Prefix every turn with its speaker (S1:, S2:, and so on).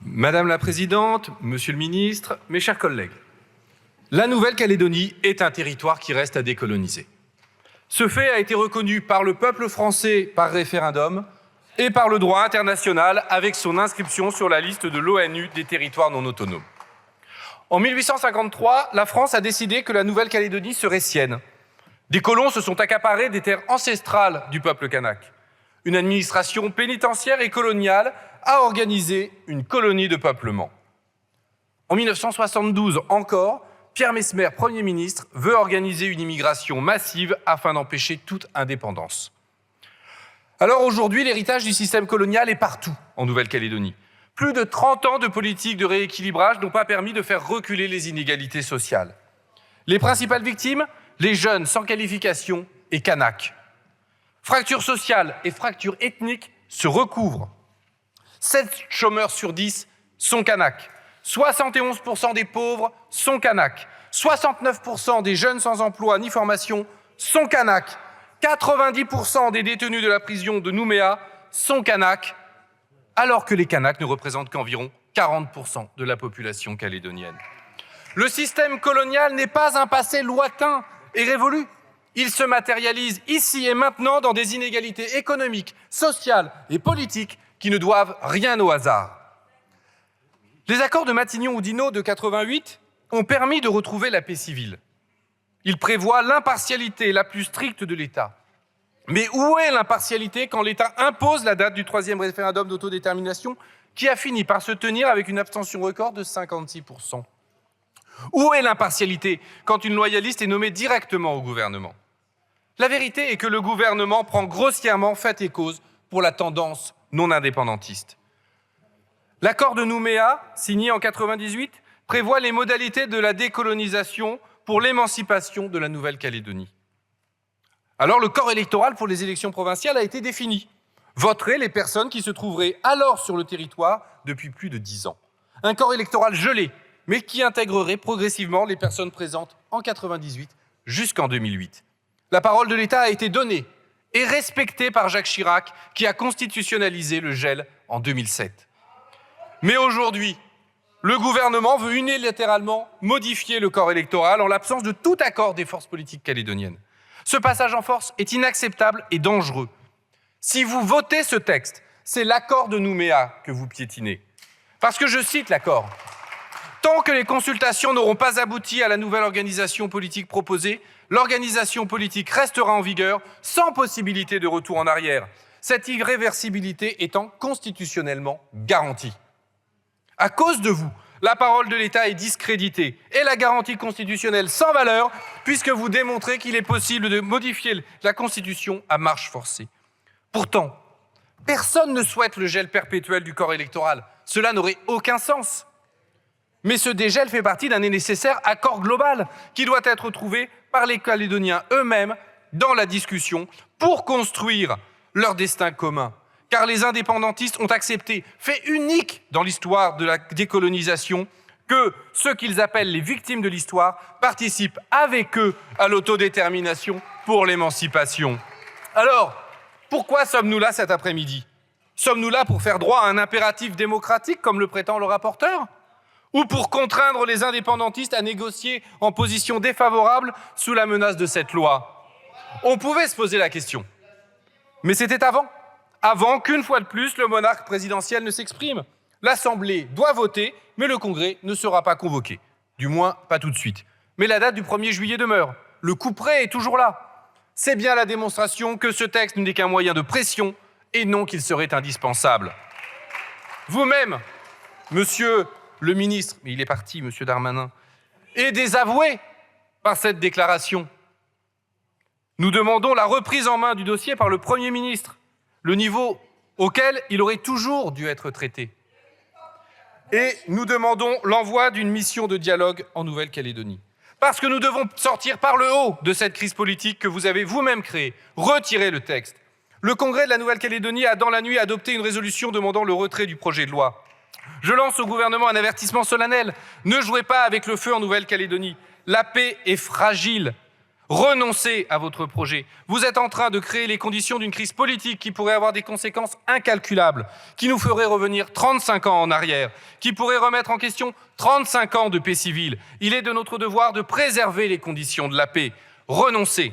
S1: Madame la Présidente, Monsieur le Ministre, mes chers collègues, la Nouvelle-Calédonie est un territoire qui reste à décoloniser. Ce fait a été reconnu par le peuple français par référendum et par le droit international avec son inscription sur la liste de l'ONU des territoires non autonomes. En 1853, la France a décidé que la Nouvelle-Calédonie serait sienne. Des colons se sont accaparés des terres ancestrales du peuple kanak. Une administration pénitentiaire et coloniale a organisé une colonie de peuplement. En 1972 encore, Pierre Messmer, Premier ministre, veut organiser une immigration massive afin d'empêcher toute indépendance. Alors aujourd'hui, l'héritage du système colonial est partout en Nouvelle-Calédonie. Plus de 30 ans de politique de rééquilibrage n'ont pas permis de faire reculer les inégalités sociales. Les principales victimes, les jeunes sans qualification et kanaks. Fracture sociale et fracture ethnique se recouvrent. 7 chômeurs sur 10 sont kanaks. 71% des pauvres sont kanaks. 69% des jeunes sans emploi ni formation sont kanaks. 90% des détenus de la prison de Nouméa sont kanaks, alors que les kanaks ne représentent qu'environ 40% de la population calédonienne. Le système colonial n'est pas un passé lointain et révolu. Il se matérialise ici et maintenant dans des inégalités économiques, sociales et politiques qui ne doivent rien au hasard. Les accords de Matignon-Oudinot de 88 ont permis de retrouver la paix civile. Ils prévoient l'impartialité la plus stricte de l'État. Mais où est l'impartialité quand l'État impose la date du 3e référendum d'autodétermination qui a fini par se tenir avec une abstention record de 56%? Où est l'impartialité quand une loyaliste est nommée directement au gouvernement? La vérité est que le gouvernement prend grossièrement fait et cause pour la tendance non indépendantiste. L'accord de Nouméa, signé en 1998, prévoit les modalités de la décolonisation pour l'émancipation de la Nouvelle-Calédonie. Alors le corps électoral pour les élections provinciales a été défini. Voteraient les personnes qui se trouveraient alors sur le territoire depuis plus de 10 ans. Un corps électoral gelé, mais qui intégrerait progressivement les personnes présentes en 1998 jusqu'en 2008. La parole de l'État a été donnée et respectée par Jacques Chirac, qui a constitutionnalisé le gel en 2007. Mais aujourd'hui, le gouvernement veut unilatéralement modifier le corps électoral en l'absence de tout accord des forces politiques calédoniennes. Ce passage en force est inacceptable et dangereux. Si vous votez ce texte, c'est l'accord de Nouméa que vous piétinez. Parce que je cite l'accord. Tant que les consultations n'auront pas abouti à la nouvelle organisation politique proposée, l'organisation politique restera en vigueur sans possibilité de retour en arrière, cette irréversibilité étant constitutionnellement garantie. À cause de vous, la parole de l'État est discréditée et la garantie constitutionnelle sans valeur puisque vous démontrez qu'il est possible de modifier la Constitution à marche forcée. Pourtant, personne ne souhaite le gel perpétuel du corps électoral. Cela n'aurait aucun sens. Mais ce dégel fait partie d'un nécessaire accord global qui doit être trouvé par les Calédoniens eux-mêmes dans la discussion pour construire leur destin commun. Car les indépendantistes ont accepté, fait unique dans l'histoire de la décolonisation, que ceux qu'ils appellent les victimes de l'histoire participent avec eux à l'autodétermination pour l'émancipation. Alors, pourquoi sommes-nous là cet après-midi? Sommes-nous là pour faire droit à un impératif démocratique, comme le prétend le rapporteur? Ou pour contraindre les indépendantistes à négocier en position défavorable sous la menace de cette loi? On pouvait se poser la question. Mais c'était avant qu'une fois de plus, le monarque présidentiel ne s'exprime. L'Assemblée doit voter, mais le Congrès ne sera pas convoqué. Du moins, pas tout de suite. Mais la date du 1er juillet demeure. Le couperet est toujours là. C'est bien la démonstration que ce texte n'est qu'un moyen de pression et non qu'il serait indispensable. Vous-même, monsieur le ministre, mais il est parti, monsieur Darmanin, est désavoué par cette déclaration. Nous demandons la reprise en main du dossier par le Premier ministre, le niveau auquel il aurait toujours dû être traité. Et nous demandons l'envoi d'une mission de dialogue en Nouvelle-Calédonie. Parce que nous devons sortir par le haut de cette crise politique que vous avez vous-même créée. Retirez le texte. Le Congrès de la Nouvelle-Calédonie a dans la nuit adopté une résolution demandant le retrait du projet de loi. Je lance au gouvernement un avertissement solennel. Ne jouez pas avec le feu en Nouvelle-Calédonie. La paix est fragile. Renoncez à votre projet. Vous êtes en train de créer les conditions d'une crise politique qui pourrait avoir des conséquences incalculables, qui nous ferait revenir 35 ans en arrière, qui pourrait remettre en question 35 ans de paix civile. Il est de notre devoir de préserver les conditions de la paix. Renoncez.